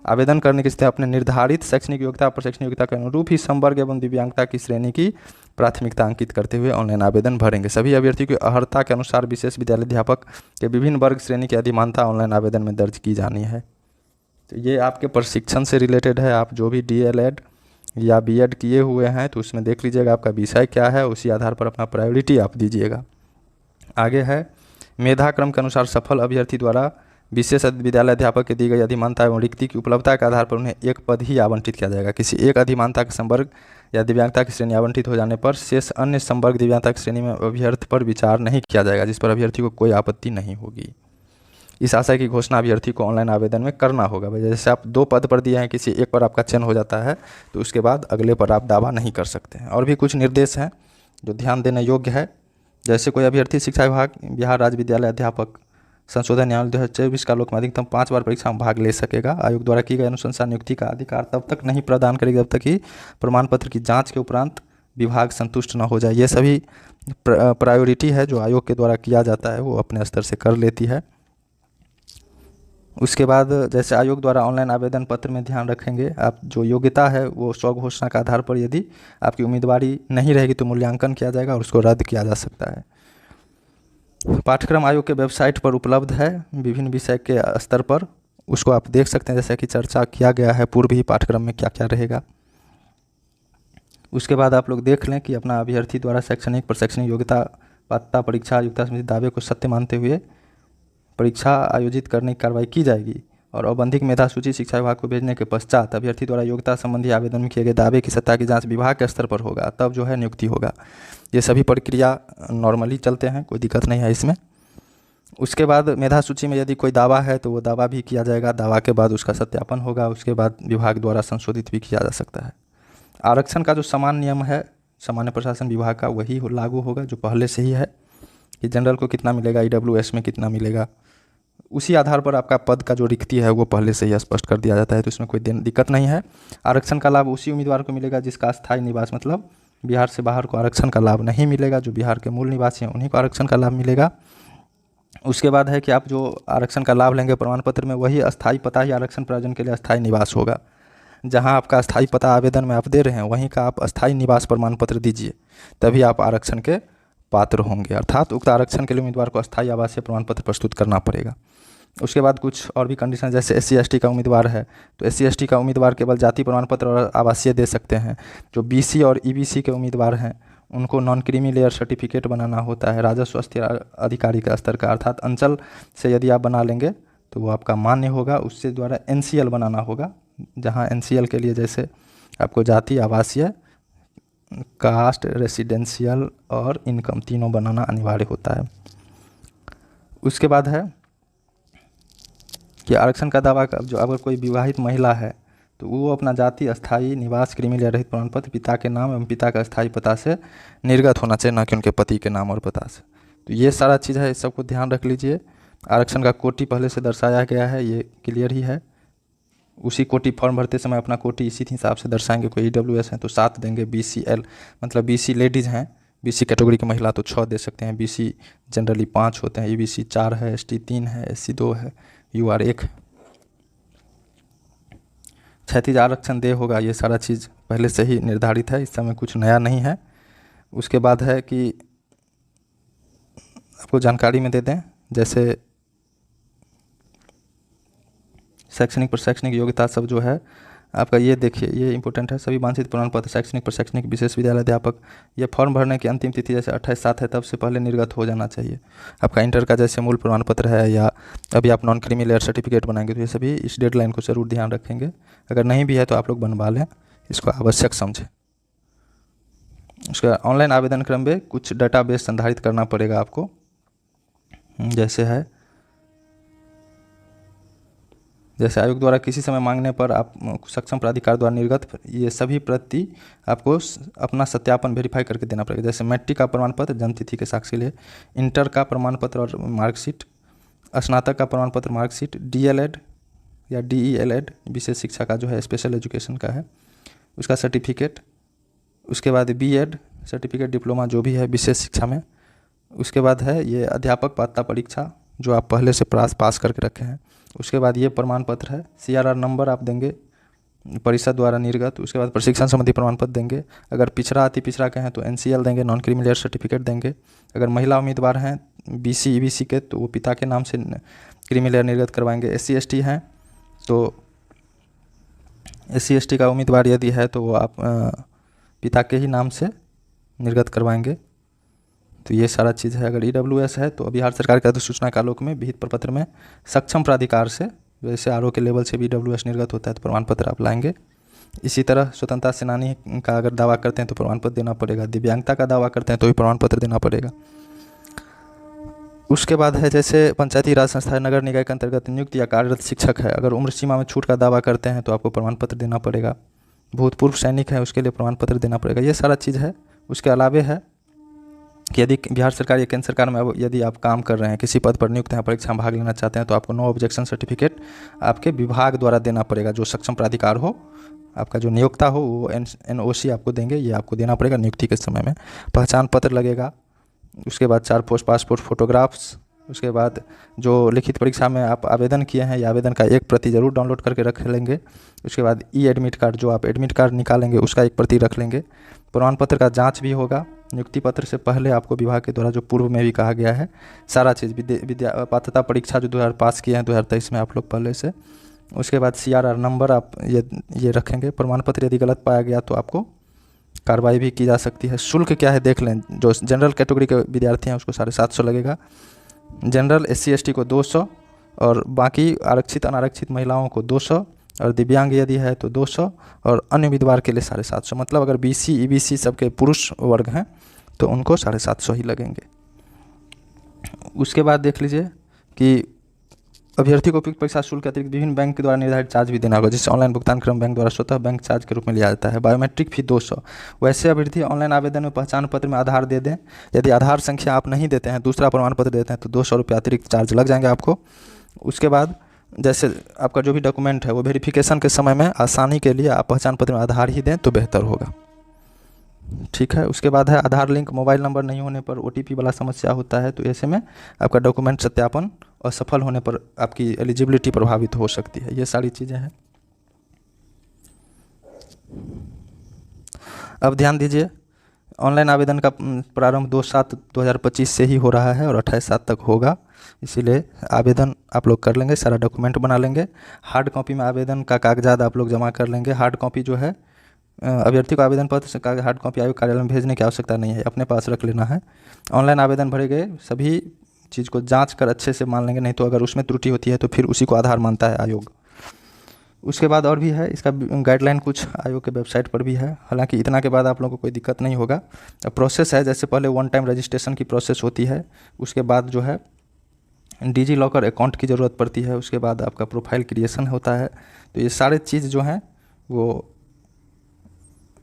आवेदन करने की स्थिति अपने निर्धारित शैक्षणिक योग्यता और प्रशैक्षणिक योग्यता के अनुरूप ही संवर्ग एवं दिव्यांगता की श्रेणी की प्राथमिकता अंकित करते हुए ऑनलाइन आवेदन भरेंगे। सभी अभ्यर्थियों की अर्हता के अनुसार विशेष विद्यालय अध्यापक के विभिन्न वर्ग श्रेणी की अधिमानता ऑनलाइन आवेदन में दर्ज की जानी है। तो ये आपके प्रशिक्षण से रिलेटेड है। आप जो भी DLED या BEd किए हुए हैं तो उसमें देख लीजिएगा आपका विषय क्या है, उसी आधार पर अपना प्रायोरिटी आप दीजिएगा। आगे है मेधाक्रम के अनुसार सफल अभ्यर्थी द्वारा विशेष विद्यालय अध्यापक के दी गई अधिमानता एवं रिक्ति की उपलब्धता के आधार पर उन्हें एक पद ही आवंटित किया जाएगा। किसी एक अधिमानता के संवर्ग या दिव्यांगता की श्रेणी आवंटित हो जाने पर शेष अन्य संवर्ग दिव्यांगता की श्रेणी में अभ्यर्थी पर विचार नहीं किया जाएगा, जिस पर अभ्यर्थी को कोई आपत्ति नहीं होगी। इस आशय की घोषणा अभ्यर्थी को ऑनलाइन आवेदन में करना होगा। भाई जैसे आप 2 पद पर दिए हैं, किसी एक पर आपका चयन हो जाता है तो उसके बाद अगले पर आप दावा नहीं कर सकते हैं। और भी कुछ निर्देश हैं जो ध्यान देने योग्य है। जैसे कोई अभ्यर्थी शिक्षा विभाग बिहार राज्य विद्यालय अध्यापक संशोधन नियम 2024 का लोक में अधिकतम 5 बार परीक्षा में भाग ले सकेगा। आयोग द्वारा की गई अनुशंसा नियुक्ति का अधिकार तब तक नहीं प्रदान करेगी जब तक कि प्रमाण पत्र की जांच के उपरांत विभाग संतुष्ट न हो जाए। ये सभी प्रायोरिटी है जो आयोग के द्वारा किया जाता है, वो अपने स्तर से कर लेती है। उसके बाद जैसे आयोग द्वारा ऑनलाइन आवेदन पत्र में ध्यान रखेंगे, आप जो योग्यता है वो स्वघोषणा के आधार पर यदि आपकी उम्मीदवारी नहीं रहेगी तो मूल्यांकन किया जाएगा और उसको रद्द किया जा सकता है। पाठ्यक्रम आयोग के वेबसाइट पर उपलब्ध है विभिन्न विषय के स्तर पर, उसको आप देख सकते हैं। जैसे कि चर्चा किया गया है पूर्व ही पाठ्यक्रम में क्या क्या रहेगा। उसके बाद आप लोग देख लें कि अपना अभ्यर्थी द्वारा शैक्षणिक प्रशैक्षणिक योग्यता पात्रता परीक्षा योग्यता संबंधी दावे को सत्य मानते हुए परीक्षा आयोजित करने की कार्रवाई की जाएगी और औबंधिक मेधा सूची शिक्षा विभाग को भेजने के पश्चात अभ्यर्थी द्वारा योग्यता संबंधी आवेदन में किए गए दावे की सत्ता की जांच विभाग के स्तर पर होगा, तब जो है नियुक्ति होगा। ये सभी प्रक्रिया नॉर्मली चलते हैं, कोई दिक्कत नहीं है इसमें। उसके बाद मेधा सूची में यदि कोई दावा है तो वो दावा भी किया जाएगा, दावा के बाद उसका सत्यापन होगा, उसके बाद विभाग द्वारा संशोधित भी किया जा सकता है। आरक्षण का जो समान नियम है सामान्य प्रशासन विभाग का वही लागू होगा जो पहले से ही है कि जनरल को कितना मिलेगा, ईडब्ल्यूएस में कितना मिलेगा, उसी आधार पर आपका पद का जो रिक्ति है वो पहले से ही स्पष्ट कर दिया जाता है, तो इसमें कोई दिक्कत नहीं है। आरक्षण का लाभ उसी उम्मीदवार को मिलेगा जिसका स्थायी निवास, मतलब बिहार से बाहर को आरक्षण का लाभ नहीं मिलेगा। जो बिहार के मूल निवासी हैं उन्हीं को आरक्षण का लाभ मिलेगा। उसके बाद है कि आप जो आरक्षण का लाभ लेंगे प्रमाण पत्र में वही अस्थायी पता ही आरक्षण प्रयोजन के लिए अस्थायी निवास होगा। जहां आपका अस्थायी पता आवेदन में आप दे रहे हैं वहीं का आप अस्थायी निवास प्रमाण पत्र दीजिए, तभी आप आरक्षण के पात्र होंगे। अर्थात उक्त आरक्षण के लिए उम्मीदवार को अस्थायी आवासीय प्रमाण पत्र प्रस्तुत करना पड़ेगा। उसके बाद कुछ और भी कंडीशन, जैसे SC/ST का उम्मीदवार है तो SC/ST का उम्मीदवार केवल जाति प्रमाण पत्र और आवासीय दे सकते हैं। जो BC और EBC के उम्मीदवार हैं उनको नॉन क्रीमी लेयर सर्टिफिकेट बनाना होता है राजस्व स्थिर अधिकारी का स्तर का, अर्थात अंचल से यदि आप बना लेंगे तो वो आपका मान्य होगा। उससे द्वारा NCL बनाना होगा, जहाँ NCL के लिए जैसे आपको जाति, आवासीय, कास्ट, रेसिडेंशियल और इनकम तीनों बनाना अनिवार्य होता है। उसके बाद है कि आरक्षण का दावा जो अगर कोई विवाहित महिला है तो वो अपना जाति, अस्थायी निवास, क्रीमी लेयर रहित प्रमाण पत्र पिता के नाम एवं पिता का अस्थायी पता से निर्गत होना चाहिए, ना कि उनके पति के नाम और पता से। तो ये सारा चीज़ है, इस सबको ध्यान रख लीजिए। आरक्षण का कोटि पहले से दर्शाया गया है, ये क्लियर ही है। उसी कोटि फॉर्म भरते समय अपना कोटि इसी हिसाब से दर्शाएंगे। कोई EWS है तो 7 देंगे, BCL मतलब BC लेडीज़ हैं, BC कैटेगरी की महिला तो 6 दे सकते हैं, BC जनरली 5 होते हैं, EBC 4 है, ST 3 है, SC 2 है, UR 1 है। क्षैतिज आरक्षण दे होगा, ये सारा चीज़ पहले से ही निर्धारित है, इस समय कुछ नया नहीं है। उसके बाद है कि आपको जानकारी में दे दें, जैसे शैक्षणिक प्रशैक्षणिक योग्यता सब जो है आपका, ये देखिए ये इंपॉर्टेंट है। सभी वांछित प्रमाण पत्र शैक्षणिक प्रशैक्षणिक विशेष विद्यालय अध्यापक, ये फॉर्म भरने की अंतिम तिथि जैसे 28/7 है तब से पहले निर्गत हो जाना चाहिए। आपका इंटर का जैसे मूल प्रमाण पत्र है या अभी आप नॉन क्रीमी लेयर सर्टिफिकेट बनाएंगे तो ये सभी इस डेडलाइन को ज़रूर ध्यान रखेंगे। अगर नहीं भी है तो आप लोग बनवा लें, इसको आवश्यक समझें। उसका ऑनलाइन आवेदन क्रम में कुछ डाटाबेस संधारित करना पड़ेगा आपको, जैसे आयोग द्वारा किसी समय मांगने पर आप सक्षम प्राधिकार द्वारा निर्गत ये सभी प्रति आपको अपना सत्यापन वेरीफाई करके देना पड़ेगा। जैसे मैट्रिक का प्रमाण पत्र जन्म तिथि के साक्ष्य के लिए, इंटर का प्रमाण पत्र और मार्कशीट, स्नातक का प्रमाण पत्र मार्कशीट, DLED या DELED विशेष शिक्षा का जो है स्पेशल एजुकेशन का है उसका सर्टिफिकेट, उसके बाद B.Ed सर्टिफिकेट, डिप्लोमा जो भी है विशेष शिक्षा में। उसके बाद है ये अध्यापक पात्रता परीक्षा जो आप पहले से पास करके रखे हैं। उसके बाद ये प्रमाण पत्र है, CRR नंबर आप देंगे परिषद द्वारा निर्गत। उसके बाद प्रशिक्षण संबंधी प्रमाण पत्र देंगे। अगर पिछड़ा अति पिछड़ा के हैं तो NCL देंगे, नॉन क्रीमी लेयर सर्टिफिकेट देंगे। अगर महिला उम्मीदवार हैं BC EBC के तो वो पिता के नाम से क्रीमी लेयर निर्गत करवाएंगे। SC/ST हैं तो SC/ST का उम्मीदवार यदि है तो वो आप पिता के ही नाम से निर्गत करवाएंगे। तो ये सारा चीज़ है। अगर EWS है तो बिहार सरकार के अधिसूचना के आलोक में विहित प्रपत्र में सक्षम प्राधिकार से, जैसे RO के लेवल से भी EWS निर्गत होता है तो प्रमाण पत्र आप लाएंगे। इसी तरह स्वतंत्रता सेनानी का अगर दावा करते हैं तो प्रमाण पत्र देना पड़ेगा। दिव्यांगता का दावा करते हैं तो भी प्रमाण पत्र देना पड़ेगा। उसके बाद है जैसे पंचायती राज संस्था नगर निकाय के अंतर्गत नियुक्त या कार्यरत शिक्षक है, अगर उम्र सीमा में छूट का दावा करते हैं तो आपको प्रमाण पत्र देना पड़ेगा। भूतपूर्व सैनिक है उसके लिए प्रमाण पत्र देना पड़ेगा। ये सारा चीज़ है। उसके अलावे है कि यदि बिहार सरकार या केंद्र सरकार में यदि आप काम कर रहे हैं, किसी पद पर नियुक्त हैं, परीक्षा में भाग लेना चाहते हैं, तो आपको नो ऑब्जेक्शन सर्टिफिकेट आपके विभाग द्वारा देना पड़ेगा। जो सक्षम प्राधिकार हो, आपका जो नियोक्ता हो, वो NOC आपको देंगे, ये आपको देना पड़ेगा नियुक्ति के समय में। पहचान पत्र लगेगा। उसके बाद 4 पोस्ट पासपोर्ट फोटोग्राफ्स। उसके बाद जो लिखित परीक्षा में आप आवेदन किए हैं, या आवेदन का एक प्रति ज़रूर डाउनलोड करके रख लेंगे। उसके बाद एडमिट कार्ड, जो आप एडमिट कार्ड निकालेंगे उसका एक प्रति रख लेंगे। प्रमाण पत्र का जांच भी होगा। नियुक्ति पत्र से पहले आपको विभाग के द्वारा जो पूर्व में भी कहा गया है सारा चीज़, विद्या पात्रता परीक्षा जो 2000 पास किए हैं 2023 में आप लोग पहले से। उसके बाद CRR नंबर आप ये रखेंगे। प्रमाण पत्र यदि गलत पाया गया तो आपको कार्रवाई भी की जा सकती है। शुल्क क्या है देख लें। जो जनरल कैटेगरी के विद्यार्थी हैं उसको 750 लगेगा। जनरल SC ST को 200, और बाकी आरक्षित अनारक्षित महिलाओं को 200, और दिव्यांग यदि है तो 200, और अन्य उम्मीदवार के लिए 750। मतलब अगर BC EBC सबके पुरुष वर्ग हैं तो उनको 750 ही लगेंगे। उसके बाद देख लीजिए कि अभ्यर्थी को उपयुक्त परीक्षा शुल्क के अतिरिक्त विभिन्न बैंक के द्वारा निर्धारित चार्ज भी देना होगा, जिससे ऑनलाइन भुगतान क्रम बैंक द्वारा स्वतः बैंक चार्ज के रूप में लिया जाता है। बायोमेट्रिक फी 200। वैसे अभ्यर्थी ऑनलाइन आवेदन में पहचान पत्र में आधार दे दें। यदि आधार संख्या आप नहीं देते हैं, दूसरा प्रमाण पत्र देते हैं, तो 200 रुपये अतिरिक्त चार्ज लग जाएंगे आपको। उसके बाद जैसे आपका जो भी डॉक्यूमेंट है वो वेरिफिकेशन के समय में आसानी के लिए आप पहचान पत्र में आधार ही दें तो बेहतर होगा। ठीक है। उसके बाद है आधार लिंक मोबाइल नंबर नहीं होने पर OTP वाला समस्या होता है, तो ऐसे में आपका डॉक्यूमेंट सत्यापन असफल होने पर आपकी एलिजिबिलिटी प्रभावित हो सकती है। ये सारी चीज़ें हैं। अब ध्यान दीजिए, ऑनलाइन आवेदन का प्रारंभ 2/7/2025 से ही हो रहा है और 28/7 तक होगा। इसीलिए आवेदन आप लोग कर लेंगे, सारा डॉक्यूमेंट बना लेंगे। हार्ड कॉपी में आवेदन का कागजात आप लोग जमा कर लेंगे। हार्ड कॉपी जो है अभ्यर्थी को आवेदन पत्र से हार्ड कॉपी आयोग कार्यालय में भेजने की आवश्यकता नहीं है, अपने पास रख लेना है। ऑनलाइन आवेदन भरे गए सभी चीज़ को जांच कर अच्छे से मान लेंगे, नहीं तो अगर उसमें त्रुटि होती है तो फिर उसी को आधार मानता है आयोग। उसके बाद और भी है, इसका गाइडलाइन कुछ आयोग के वेबसाइट पर भी है। हालांकि इतना के बाद आप लोगों को कोई दिक्कत नहीं होगा। प्रोसेस है, जैसे पहले 1 टाइम रजिस्ट्रेशन की प्रोसेस होती है। उसके बाद जो है डिजी लॉकर अकाउंट की ज़रूरत पड़ती है। उसके बाद आपका प्रोफाइल क्रिएशन होता है। तो ये सारे चीज़ जो हैं वो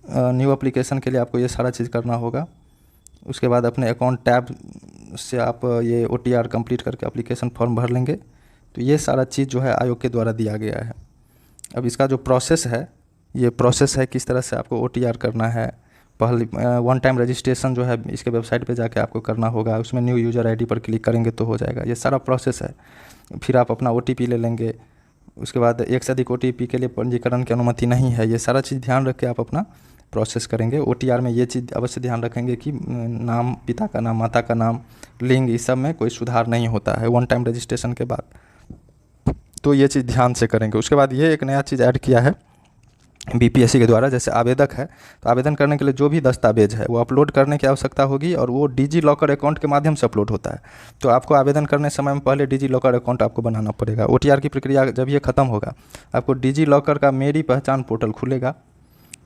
न्यू एप्लीकेशन के लिए आपको ये सारा चीज़ करना होगा। उसके बाद अपने अकाउंट टैब से आप ये OTR कंप्लीट करके एप्लीकेशन फॉर्म भर लेंगे। तो ये सारा चीज़ जो है आयोग के द्वारा दिया गया है। अब इसका जो प्रोसेस है, ये प्रोसेस है किस तरह से आपको OTR करना है। पहले 1 टाइम रजिस्ट्रेशन जो है इसके वेबसाइट पे जाके आपको करना होगा। उसमें न्यू यूज़र ID पर क्लिक करेंगे तो हो जाएगा। ये सारा प्रोसेस है। फिर आप अपना OTP ले लेंगे। उसके बाद एक से अधिक OTP के लिए पंजीकरण की अनुमति नहीं है। ये सारा चीज़ ध्यान रख के आप अपना प्रोसेस करेंगे। OTR में ये चीज़ अवश्य ध्यान रखेंगे कि नाम, पिता का नाम, माता का नाम, लिंग, इस सब में कोई सुधार नहीं होता है 1 टाइम रजिस्ट्रेशन के बाद। तो ये चीज़ ध्यान से करेंगे। उसके बाद ये एक नया चीज़ ऐड किया है BPSC के द्वारा। जैसे आवेदक है तो आवेदन करने के लिए जो भी दस्तावेज है वो अपलोड करने की आवश्यकता होगी, और वो डिजी लॉकर अकाउंट के माध्यम से अपलोड होता है। तो आपको आवेदन करने समय में पहले डिजी लॉकर अकाउंट आपको बनाना पड़ेगा। OTR की प्रक्रिया जब ये ख़त्म होगा, आपको डिजी लॉकर का मेरी पहचान पोर्टल खुलेगा।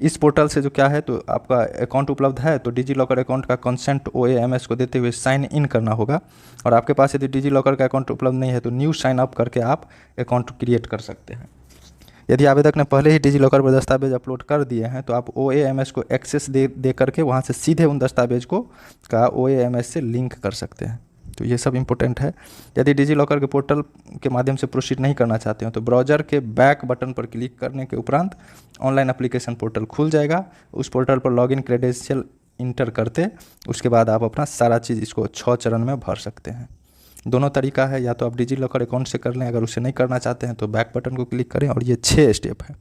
इस पोर्टल से जो क्या है, तो आपका अकाउंट उपलब्ध है तो डिजी लॉकर अकाउंट का कंसेंट OAMS को देते हुए साइन इन करना होगा। और आपके पास यदि डिजी लॉकर का अकाउंट उपलब्ध नहीं है तो न्यू साइन अप करके आप अकाउंट क्रिएट कर सकते हैं। यदि आवेदक ने पहले ही डिजी लॉकर पर दस्तावेज अपलोड कर दिए हैं तो आप OAMS को एक्सेस दे करके वहाँ से सीधे उन दस्तावेज को OAMS से लिंक कर सकते हैं। तो ये सब इम्पोर्टेंट है। यदि डिजी लॉकर के पोर्टल के माध्यम से प्रोसीड नहीं करना चाहते हो तो ब्राउज़र के बैक बटन पर क्लिक करने के उपरांत ऑनलाइन एप्लीकेशन पोर्टल खुल जाएगा। उस पोर्टल पर लॉगिन क्रेडेंशियल इंटर करते उसके बाद आप अपना सारा चीज़ इसको 6 चरण में भर सकते हैं। दोनों तरीका है, या तो आप डिजी लॉकर अकाउंट से कर लें, अगर उसे नहीं करना चाहते हैं तो बैक बटन को क्लिक करें। और ये 6 स्टेप है।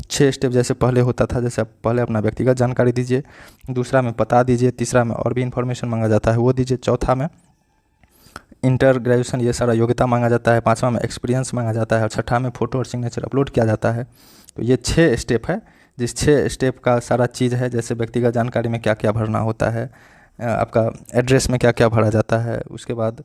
6 स्टेप जैसे पहले होता था, जैसे आप पहले अपना व्यक्तिगत जानकारी दीजिए, दूसरा में पता दीजिए, तीसरा में और भी इन्फॉर्मेशन मांगा जाता है वो दीजिए, चौथा में इंटर ग्रेजुएशन ये सारा योग्यता मांगा जाता है, 5वां में एक्सपीरियंस मांगा जाता है, और 6ठा में फ़ोटो और सिग्नेचर अपलोड किया जाता है। तो ये 6 स्टेप है, जिस 6 स्टेप का सारा चीज़ है। जैसे व्यक्तिगत जानकारी में क्या क्या भरना होता है, आपका एड्रेस में क्या क्या भरा जाता है, उसके बाद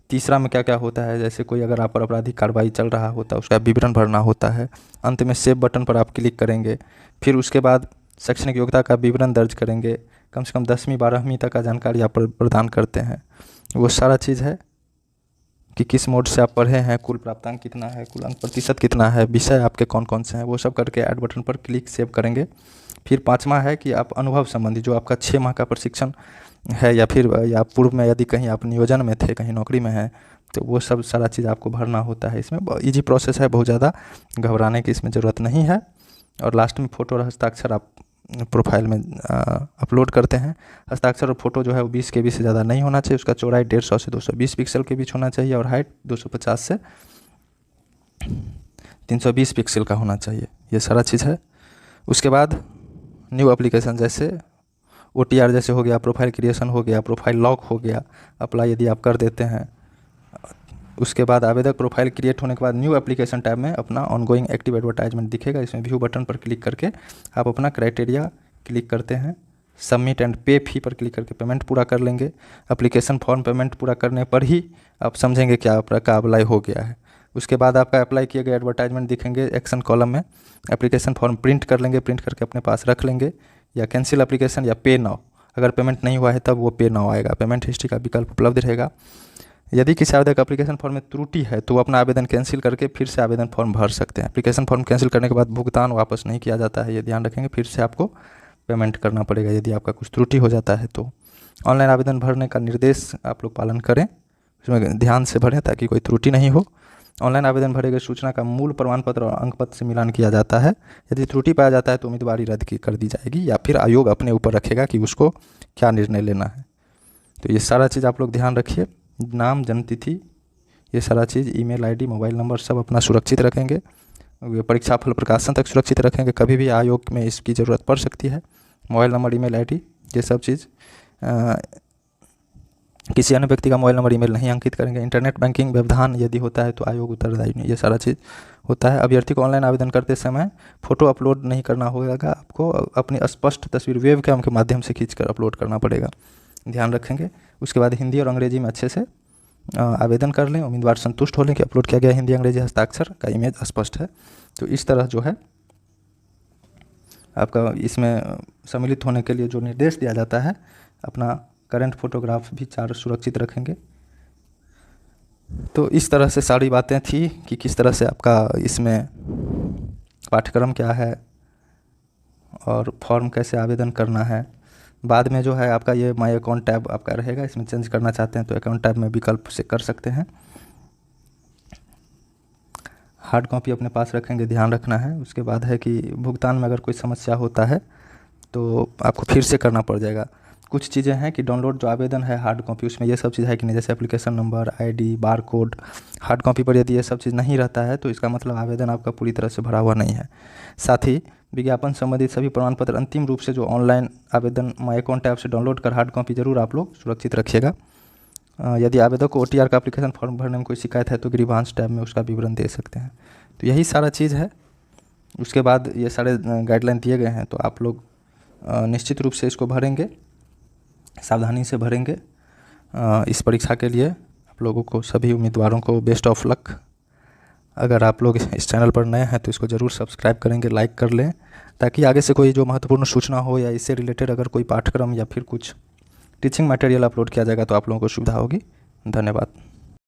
तीसरा में क्या क्या होता है, जैसे कोई अगर आप पर आपराधिक कार्रवाई चल रहा होता है उसका विवरण भरना होता है। अंत में सेव बटन पर आप क्लिक करेंगे। फिर उसके बाद शैक्षणिक योग्यता का विवरण दर्ज करेंगे, कम से कम 10वीं 12वीं तक का जानकारी आप प्रदान करते हैं, वो सारा चीज़ है। कि किस मोड से आप पढ़े हैं, कुल प्राप्तांक कितना है, कुल अंक प्रतिशत कितना है, विषय आपके कौन कौन से हैं, वो सब करके ऐड बटन पर क्लिक सेव करेंगे। फिर 5वां है कि आप अनुभव संबंधी जो आपका 6 माह का प्रशिक्षण है या फिर या पूर्व में यदि कहीं आप नियोजन में थे, कहीं नौकरी में हैं, तो वो सब सारा चीज़ आपको भरना होता है। इसमें ईजी प्रोसेस है, बहुत ज़्यादा घबराने की इसमें ज़रूरत नहीं है। और लास्ट में फ़ोटो और हस्ताक्षर आप प्रोफाइल में अपलोड करते हैं। हस्ताक्षर और फोटो जो है वो 20 KB से ज़्यादा नहीं होना चाहिए। उसका चौड़ाई 150 से 220 पिक्सल के बीच होना चाहिए और हाइट 250 से 320 पिक्सल का होना चाहिए। ये सारा चीज़ है। उसके बाद न्यू एप्लीकेशन जैसे OTR जैसे हो गया, प्रोफाइल क्रिएशन हो गया, प्रोफाइल लॉक हो गया, अप्लाई यदि आप कर देते हैं। उसके बाद आवेदक प्रोफाइल क्रिएट होने के बाद न्यू एप्लीकेशन टैब में अपना ऑनगोइंग एक्टिव एडवर्टाइजमेंट दिखेगा। इसमें व्यू बटन पर क्लिक करके आप अपना क्राइटेरिया क्लिक करते हैं, सबमिट एंड पे फी पर क्लिक करके पेमेंट पूरा कर लेंगे। एप्लीकेशन फॉर्म पेमेंट पूरा करने पर ही आप समझेंगे कि आपका अप्लाई हो गया है। उसके बाद आपका अप्लाई किए गए एडवर्टाइजमेंट दिखेंगे एक्शन कॉलम में। एप्लीकेशन फॉर्म प्रिंट कर लेंगे, प्रिंट करके अपने पास रख लेंगे, या कैंसिल एप्लीकेशन या पे नाउ, अगर पेमेंट नहीं हुआ है तब वो पे नाउ आएगा। पेमेंट हिस्ट्री का विकल्प उपलब्ध रहेगा। यदि किसी आवेदक एप्लीकेशन फॉर्म में त्रुटि है तो वो अपना आवेदन कैंसिल करके फिर से आवेदन फॉर्म भर सकते हैं। एप्लीकेशन फॉर्म कैंसिल करने के बाद भुगतान वापस नहीं किया जाता है, ये ध्यान रखेंगे। फिर से आपको पेमेंट करना पड़ेगा यदि आपका कुछ त्रुटि हो जाता है तो। ऑनलाइन आवेदन भरने का निर्देश आप लोग पालन करें, उसमें ध्यान से भरें ताकि कोई त्रुटि नहीं हो। ऑनलाइन आवेदन भरे गए सूचना का मूल प्रमाण पत्र और अंक पत्र से मिलान किया जाता है। यदि त्रुटि पाया जाता है तो उम्मीदवारी रद्द कर दी जाएगी या फिर आयोग अपने ऊपर रखेगा कि उसको क्या निर्णय लेना है। तो ये सारा चीज़ आप लोग ध्यान रखिए। नाम, जन्मतिथि, ये सारा चीज़, ईमेल आईडी, मोबाइल नंबर सब अपना सुरक्षित रखेंगे। परीक्षा फल प्रकाशन तक सुरक्षित रखेंगे, कभी भी आयोग में इसकी ज़रूरत पड़ सकती है। मोबाइल नंबर, ईमेल आईडी, ये सब चीज़, किसी अन्य व्यक्ति का मोबाइल नंबर, ईमेल नहीं अंकित करेंगे। इंटरनेट बैंकिंग व्यवधान यदि होता है तो आयोग उत्तरदायी नहीं, ये सारा चीज़ होता है। अभ्यर्थी को ऑनलाइन आवेदन करते समय फ़ोटो अपलोड नहीं करना होगा, आपको अपनी स्पष्ट तस्वीर वेबकैम के माध्यम से खींचकर अपलोड करना पड़ेगा, ध्यान रखेंगे। उसके बाद हिंदी और अंग्रेजी में अच्छे से आवेदन कर लें, उम्मीदवार संतुष्ट हो लें कि अपलोड किया गया हिंदी अंग्रेजी हस्ताक्षर का इमेज स्पष्ट है। तो इस तरह जो है आपका इसमें सम्मिलित होने के लिए जो निर्देश दिया जाता है, अपना करंट फोटोग्राफ भी 4 सुरक्षित रखेंगे। तो इस तरह से सारी बातें थी कि किस तरह से आपका इसमें पाठ्यक्रम क्या है और फॉर्म कैसे आवेदन करना है। बाद में जो है आपका ये माई अकाउंट टैब आपका रहेगा, इसमें चेंज करना चाहते हैं तो अकाउंट टैब में विकल्प से कर सकते हैं। हार्ड कॉपी अपने पास रखेंगे, ध्यान रखना है। उसके बाद है कि भुगतान में अगर कोई समस्या होता है तो आपको फिर से करना पड़ जाएगा। कुछ चीज़ें हैं कि डाउनलोड जो आवेदन है हार्ड कॉपी, उसमें ये सब चीज़ है कि नहीं, जैसे application number, ID, bar code. Hard copy पर यदि ये सब चीज़ नहीं रहता है तो इसका मतलब आवेदन आपका पूरी तरह से भरा हुआ नहीं है। साथ ही विज्ञापन संबंधित सभी प्रमाण पत्र अंतिम रूप से जो ऑनलाइन आवेदन माई अकाउंट ऐप से डाउनलोड कर हार्ड कॉपी जरूर आप लोग सुरक्षित रखिएगा। यदि आवेदक को OTR का एप्लीकेशन फॉर्म भरने में कोई शिकायत है तो ग्रीवांस टैब में उसका विवरण दे सकते हैं। तो यही सारा चीज़ है। उसके बाद ये सारे गाइडलाइन दिए गए हैं तो आप लोग निश्चित रूप से इसको भरेंगे, सावधानी से भरेंगे। इस परीक्षा के लिए आप लोगों को, सभी उम्मीदवारों को बेस्ट ऑफ लक। अगर आप लोग इस चैनल पर नए हैं तो इसको ज़रूर सब्सक्राइब करेंगे, लाइक कर लें, ताकि आगे से कोई जो महत्वपूर्ण सूचना हो या इससे रिलेटेड अगर कोई पाठ्यक्रम या फिर कुछ टीचिंग मटेरियल अपलोड किया जाएगा तो आप लोगों को सुविधा होगी। धन्यवाद।